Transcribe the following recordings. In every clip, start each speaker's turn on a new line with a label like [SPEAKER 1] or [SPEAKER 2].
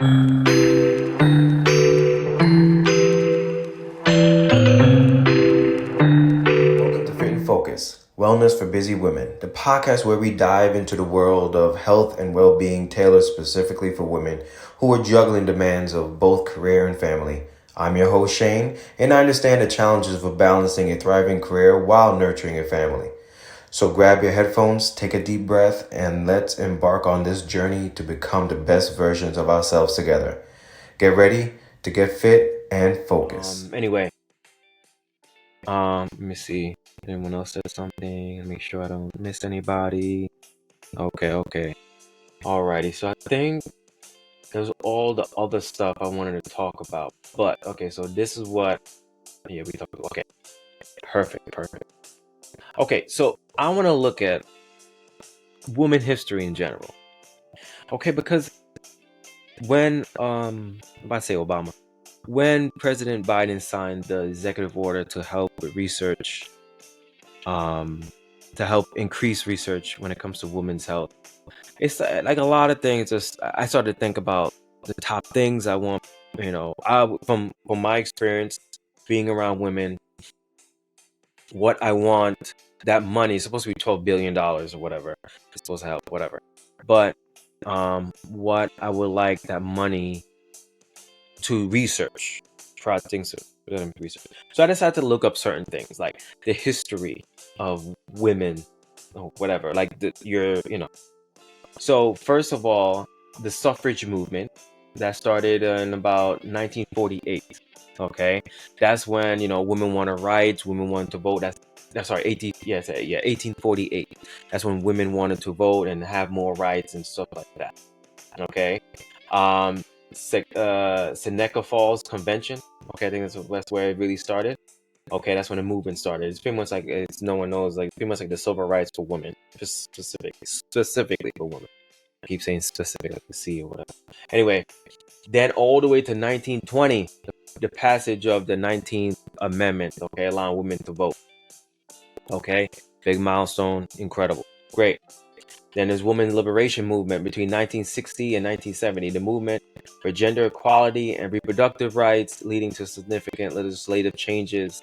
[SPEAKER 1] Welcome to Fit and Focus, Wellness for Busy Women, the podcast where we dive into the world of health and well-being tailored specifically for women who are juggling demands of both career and family. I'm your host, Shane, and I understand the challenges of balancing a thriving career while nurturing a family. So grab your headphones, take a deep breath, and let's embark on this journey to become the best versions of ourselves together. Get ready to get fit and focus.
[SPEAKER 2] Let me see. Anyone else said something? Make sure I don't miss anybody. Okay. Alrighty. So I think there's all the other stuff I wanted to talk about. But okay, so this is what we talked about. Okay. Perfect. Okay, so I want to look at women history in general. Okay, because when if I say Obama, when President Biden signed the executive order to help with research, to help increase research when it comes to women's health, it's like a lot of things. Just I started to think about the top things I want. From my experience being around women, what I want. That money is supposed to be $12 billion or whatever. It's supposed to help, whatever. But what I would like that money to research, try things to research. So I decided to look up certain things like the history of women or whatever, like So first of all, the suffrage movement that started in about 1948. Okay, that's when women wanted rights, women wanted to vote. That's sorry, 1848. That's when women wanted to vote and have more rights and stuff like that. Okay, Seneca Falls Convention. Okay, I think that's where it really started. Okay, that's when the movement started. It's pretty much like no one knows, like pretty much like the civil rights for women, specifically for women. I keep saying specific, like the C or whatever. Anyway, then all the way to 1920, the passage of the 19th Amendment. Okay, allowing women to vote. Okay, big milestone, incredible, great. Then there's women's liberation movement between 1960 and 1970, the movement for gender equality and reproductive rights, leading to significant legislative changes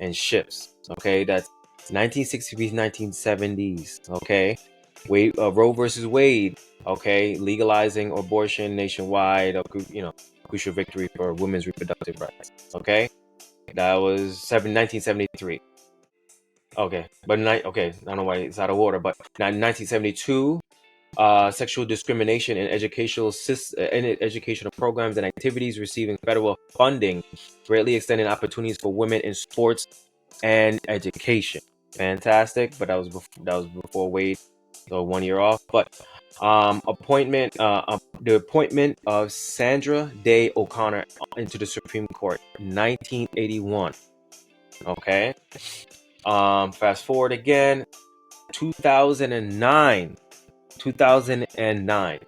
[SPEAKER 2] and shifts. Okay, that's 1960s, 1970s. Okay, Roe versus Wade. Okay, legalizing abortion nationwide. Crucial victory for women's reproductive rights. Okay, that was 1973. Okay, but I don't know why it's out of order. But 1972, sexual discrimination in educational programs and activities receiving federal funding, greatly extending opportunities for women in sports and education. Fantastic, but that was before Wade, so 1 year off. But the appointment of Sandra Day O'Connor into the Supreme Court, 1981. Okay. Fast forward again, 2009. 2009.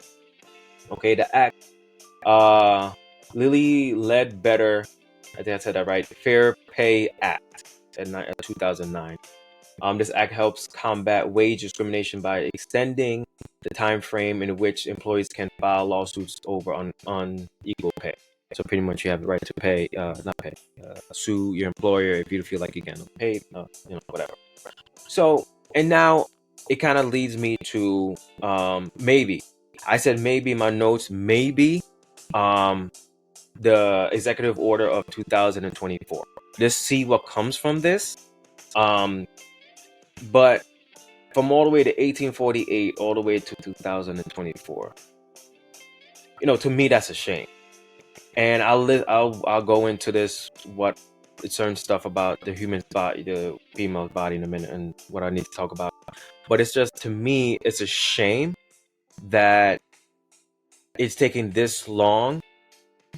[SPEAKER 2] Okay, the act, Lilly Ledbetter, I think I said that right, Fair Pay Act, 2009. This act helps combat wage discrimination by extending the time frame in which employees can file lawsuits over unequal pay. So pretty much you have the right to pay, sue your employer if you feel like you can't pay, whatever. So, and now it kind of leads me to maybe. I said maybe in my notes, maybe the executive order of 2024. Let's see what comes from this. But from all the way to 1848 all the way to 2024, to me that's a shame. And I'll go into this certain stuff about the human body, the female body in a minute, and what I need to talk about. But it's just, to me, it's a shame that it's taking this long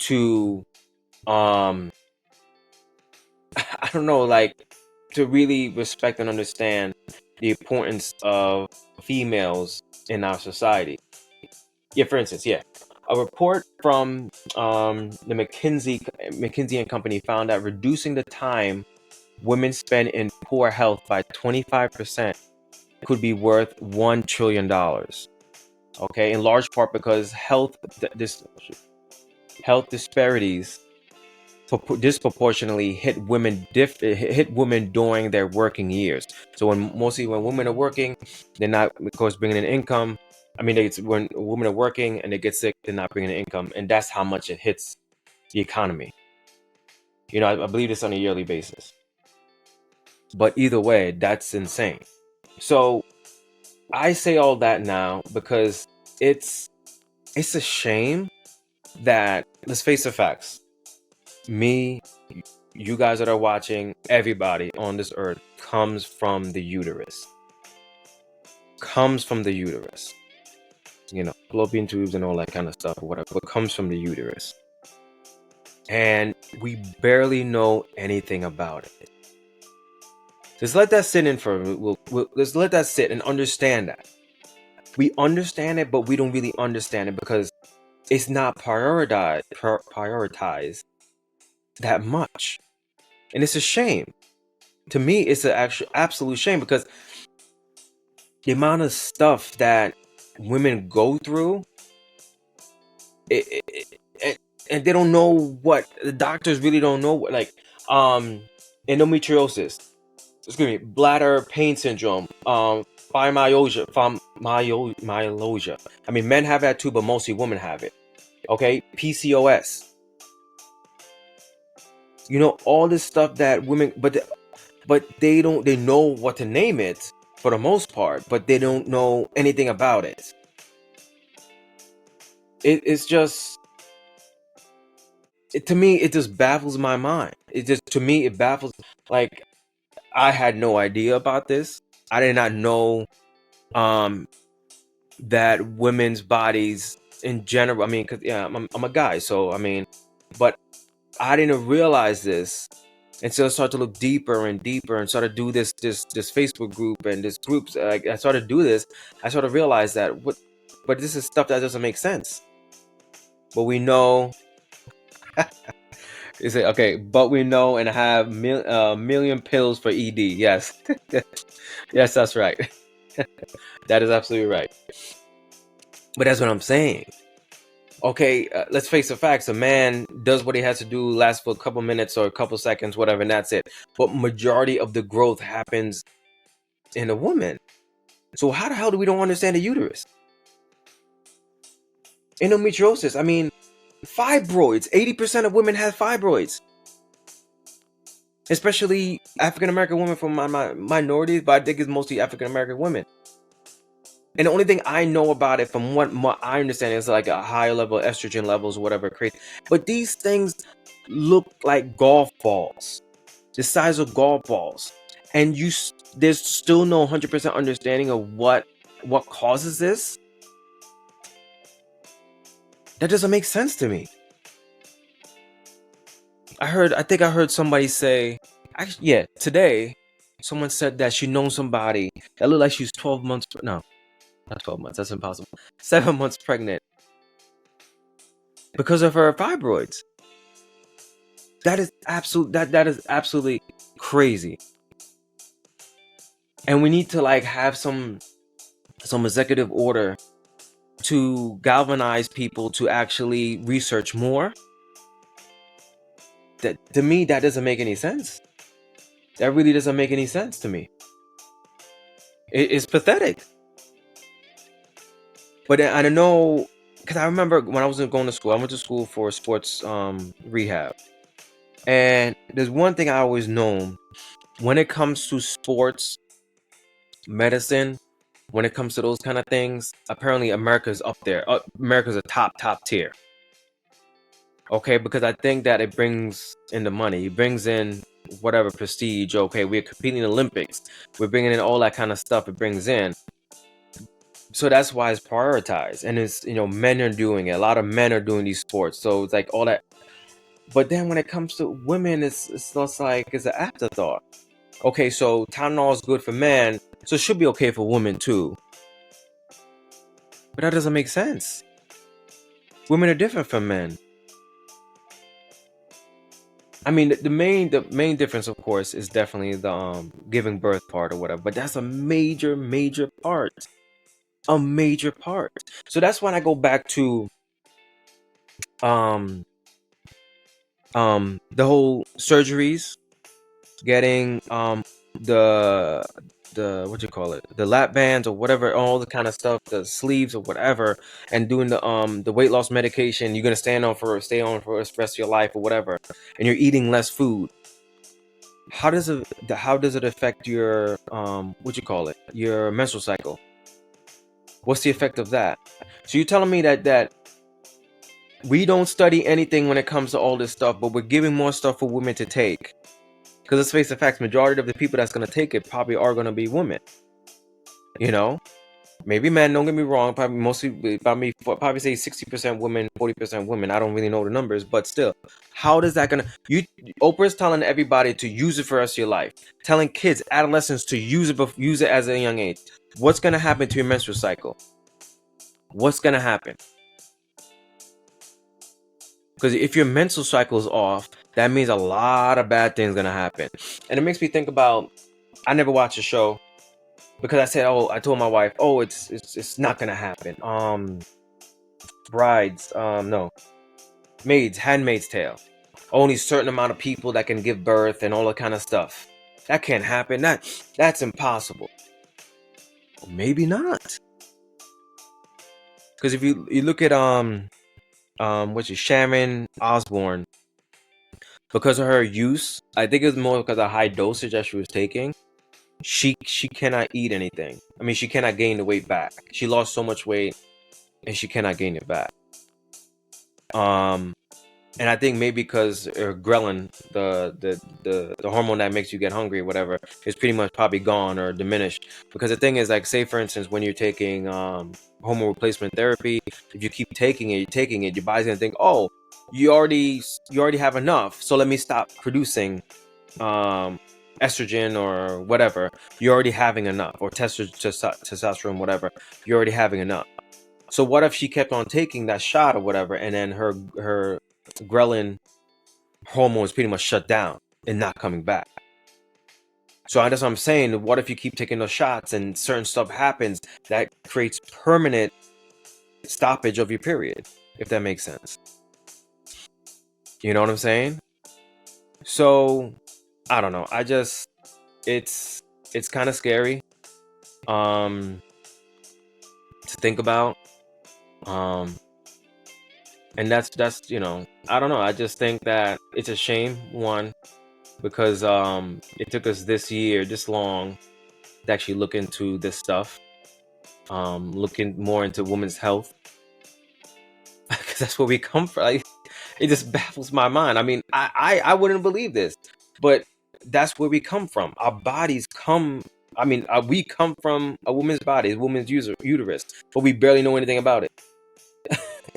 [SPEAKER 2] to I don't know, like, to really respect and understand the importance of females in our society. Yeah, for instance, a report from the McKinsey and Company found that reducing the time women spend in poor health by 25% could be worth $1 trillion. Okay, in large part because health disparities disproportionately hit women during their working years. So when women are working, they're not, of course, bringing in income. I mean, when women are working and they get sick, they're not bringing in income, and that's how much it hits the economy. I believe this on a yearly basis. But either way, that's insane. So I say all that now because it's a shame that, let's face the facts, me, you guys that are watching, everybody on this earth comes from the uterus. Comes from the uterus. Fallopian tubes and all that kind of stuff, or whatever, but comes from the uterus. And we barely know anything about it. Just let that sit in for a minute. Let's let that sit and understand that. We understand it, but we don't really understand it because it's not prioritized that much. And it's a shame. To me, it's an absolute shame because the amount of stuff that women go through, and they don't know what the doctors really don't know. Like, endometriosis, excuse me, bladder pain syndrome, fibromyalgia. I mean, men have that too, but mostly women have it. Okay, PCOS. All this stuff that women, but they don't. They know what to name it for the most part, but they don't know anything about it. It's just, to me, it just baffles my mind. To me, it baffles. Like, I had no idea about this. I did not know that women's bodies in general. I mean, cause I'm a guy, so I mean, but I didn't realize this until I started to look deeper and deeper and started to do this Facebook group and this groups. I started to do this. I started to realize that but this is stuff that doesn't make sense. But we know. Is it okay? But we know and have million pills for ED. Yes, yes, that's right. That is absolutely right. But that's what I'm saying. Okay, let's face the facts. A man does what he has to do, lasts for a couple minutes or a couple seconds, whatever, and that's it. But majority of the growth happens in a woman. So how the hell do we don't understand the uterus? Endometriosis. I mean, fibroids. 80% of women have fibroids. Especially African American women from my minorities, but I think it's mostly African American women. And the only thing I know about it, from what I understand, is like a higher level of estrogen levels, or whatever, crazy. But these things look like golf balls, the size of golf balls, and there's still no 100% understanding of what causes this. That doesn't make sense to me. I think I heard somebody say, actually, yeah, today, someone said that she knows somebody that looked like she's 12 months. No, not 12 months. That's impossible. 7 months pregnant because of her fibroids. That is absolutely crazy. And we need to have some executive order to galvanize people to actually research more. That, to me, that doesn't make any sense. That really doesn't make any sense to me. It's pathetic. But I don't know, because I remember when I was going to school, I went to school for sports rehab. And there's one thing I always known when it comes to sports medicine, when it comes to those kind of things, apparently America's up there. America's a top tier. Okay, because I think that it brings in the money. It brings in whatever prestige. Okay, we're competing in the Olympics. We're bringing in all that kind of stuff it brings in. So that's why it's prioritized. And it's, men are doing it. A lot of men are doing these sports. So it's like all that. But then when it comes to women, it's just like it's an afterthought. Okay, so Tylenol is good for men, so it should be okay for women too. But that doesn't make sense. Women are different from men. I mean, the main difference, of course, is definitely the giving birth part or whatever. But that's a major part. A major part. So that's when I go back to The whole surgeries, getting the what you call it, the lap bands or whatever, all the kind of stuff, the sleeves or whatever, and doing the weight loss medication you're gonna stay on for the rest of your life or whatever, and you're eating less food. How does it affect your what you call it, your menstrual cycle? What's the effect of that? So you're telling me that we don't study anything when it comes to all this stuff, but we're giving more stuff for women to take? Because let's face the facts, majority of the people that's going to take it probably are going to be women. You know, maybe men, don't get me wrong, probably mostly, probably say 60% women, 40% women. I don't really know the numbers, but still, how does that going to, Oprah's telling everybody to use it for the rest of your life, telling kids, adolescents to use it as a young age. What's going to happen to your menstrual cycle? What's going to happen? Because if your menstrual cycle is off, that means a lot of bad things going to happen. And it makes me think about, I never watched a show because I told my wife, it's not gonna happen. Brides, no, maids, Handmaid's Tale. Only certain amount of people that can give birth and all that kind of stuff. That can't happen. That's impossible. Well, maybe not. Because if you look at what's it, Sharon Osbourne, because of her use, I think it was more because of high dosage that she was taking. She cannot eat anything. I mean, she cannot gain the weight back. She lost so much weight and she cannot gain it back. And I think maybe because ghrelin, the hormone that makes you get hungry or whatever, is pretty much probably gone or diminished. Because the thing is, like, say for instance, when you're taking hormone replacement therapy, if you keep taking it, your body's gonna think, oh, you already have enough, so let me stop producing estrogen or whatever. You're already having enough, or testosterone, whatever. You're already having enough. So what if she kept on taking that shot or whatever, and then her ghrelin hormone is pretty much shut down and not coming back? So that's what I'm saying. What if you keep taking those shots and certain stuff happens that creates permanent stoppage of your period, if that makes sense? You know what I'm saying? So I don't know. It's kind of scary to think about. And that's I don't know. I just think that it's a shame, one, because it took us this long to actually look into this stuff, looking more into women's health, because that's where we come from. Like, it just baffles my mind. I mean, I wouldn't believe this, but that's where we come from. Our bodies come. I mean, we come from a woman's body, a woman's uterus, but we barely know anything about it.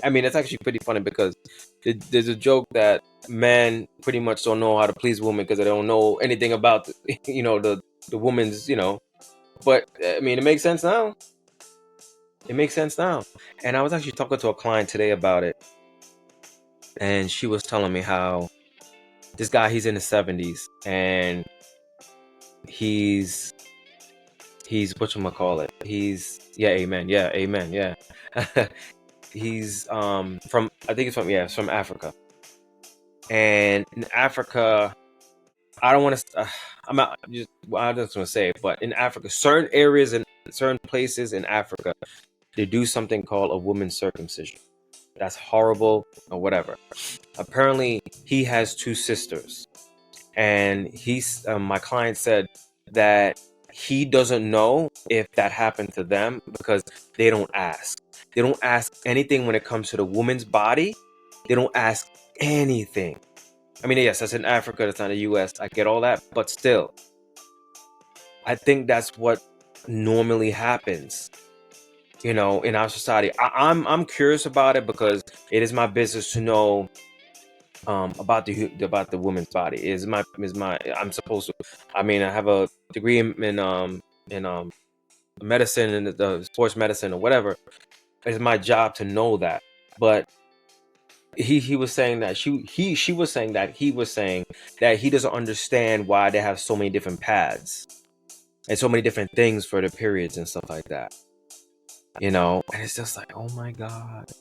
[SPEAKER 2] I mean, it's actually pretty funny because there's a joke that men pretty much don't know how to please women because they don't know anything about the woman's. But I mean, it makes sense now. It makes sense now. And I was actually talking to a client today about it, and she was telling me how this guy, he's in his 70s, and he's whatchamacallit, amen, yeah. He's from, I think it's from Africa. And in Africa, I don't want to I'm not just I'm just going to say it, but in Africa, certain areas and certain places in Africa, they do something called a woman's circumcision. That's horrible or whatever. Apparently he has two sisters, and my client said that he doesn't know if that happened to them because they don't ask. They don't ask anything when it comes to the woman's body. They don't ask anything. I mean, yes, that's in Africa, that's not the US. I get all that, but still, I think that's what normally happens, in our society. I'm curious about it because it is my business to know about the woman's body. I'm supposed to. I mean, I have a degree in medicine and the sports medicine or whatever. It's my job to know that. But he was saying that she was saying that he was saying that he doesn't understand why they have so many different pads and so many different things for the periods and stuff like that. And it's just like, oh my God.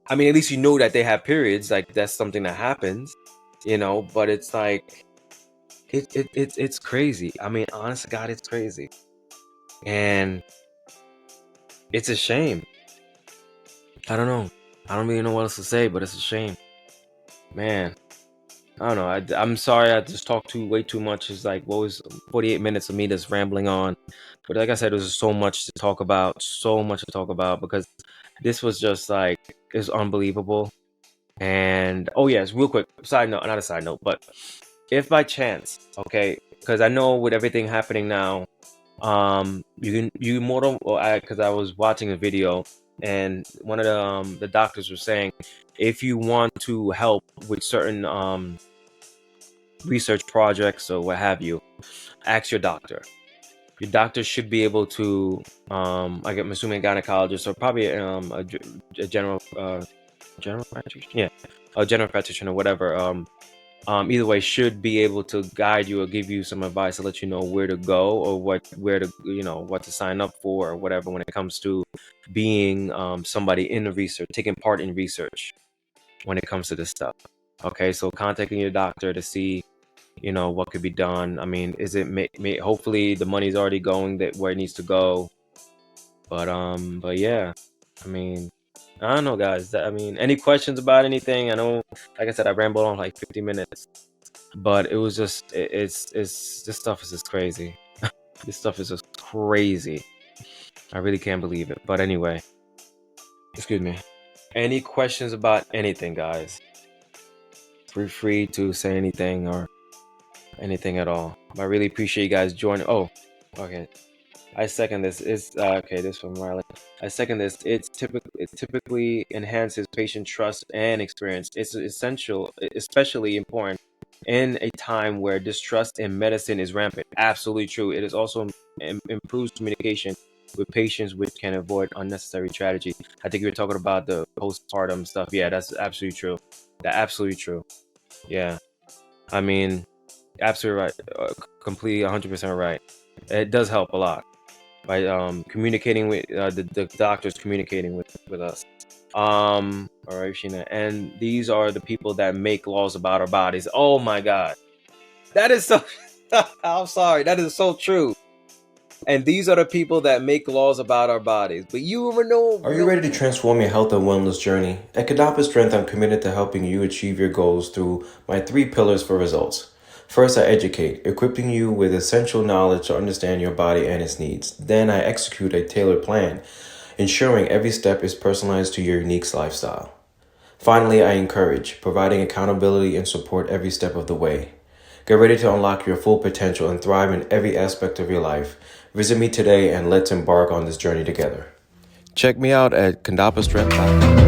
[SPEAKER 2] I mean, at least you know that they have periods. Like, that's something that happens. but it's like it's crazy. I mean, honest to God, it's crazy. And it's a shame. I don't know. I don't really know what else to say, but it's a shame. Man, I don't know. I'm sorry I just talked way too much. It's like, what was 48 minutes of me just rambling on. But like I said, there's so much to talk about, because this was just like, it's unbelievable. And oh yes, real quick, side note, not a side note, but if by chance, okay, because I know with everything happening now, you more than, because I was watching a video and one of the doctors was saying, if you want to help with certain research projects or what have you, ask your doctor. Your doctor should be able to, I'm assuming a gynecologist or probably a general practitioner, yeah, a general practitioner, whatever. Either way, should be able to guide you or give you some advice to let you know where to go or what to sign up for or whatever when it comes to being somebody in the research, taking part in research when it comes to this stuff. Okay, so contacting your doctor to see what could be done. I mean, is it hopefully the money's already going where it needs to go. But yeah, I mean, I don't know, guys. I mean, any questions about anything? I know, like I said, I rambled on like 50 minutes, but it was just, it's this stuff is just crazy. This stuff is just crazy. I really can't believe it. But anyway, excuse me. Any questions about anything, guys? Feel free to say anything or anything at all. I really appreciate you guys joining. Oh, okay. I second this. It's okay. This from Riley. I second this. It typically enhances patient trust and experience. It's essential, especially important in a time where distrust in medicine is rampant. Absolutely true. It is also improves communication with patients, which can avoid unnecessary tragedy. I think you were talking about the postpartum stuff. Yeah, that's absolutely true. That's absolutely true. Yeah, I mean, absolutely right. Completely 100% right. It does help a lot by communicating with the doctors, communicating with us. All right, Sheena. And these are the people that make laws about our bodies. Oh my God, that is so. I'm sorry, that is so true. And these are the people that make laws about our bodies. But you ever know?
[SPEAKER 1] Are you ready to transform your health and wellness journey? At Kadapa Strength, I'm committed to helping you achieve your goals through my 3 pillars for results. First, I educate, equipping you with essential knowledge to understand your body and its needs. Then, I execute a tailored plan, ensuring every step is personalized to your unique lifestyle. Finally, I encourage, providing accountability and support every step of the way. Get ready to unlock your full potential and thrive in every aspect of your life. Visit me today and let's embark on this journey together. Check me out at kandapastrength.com.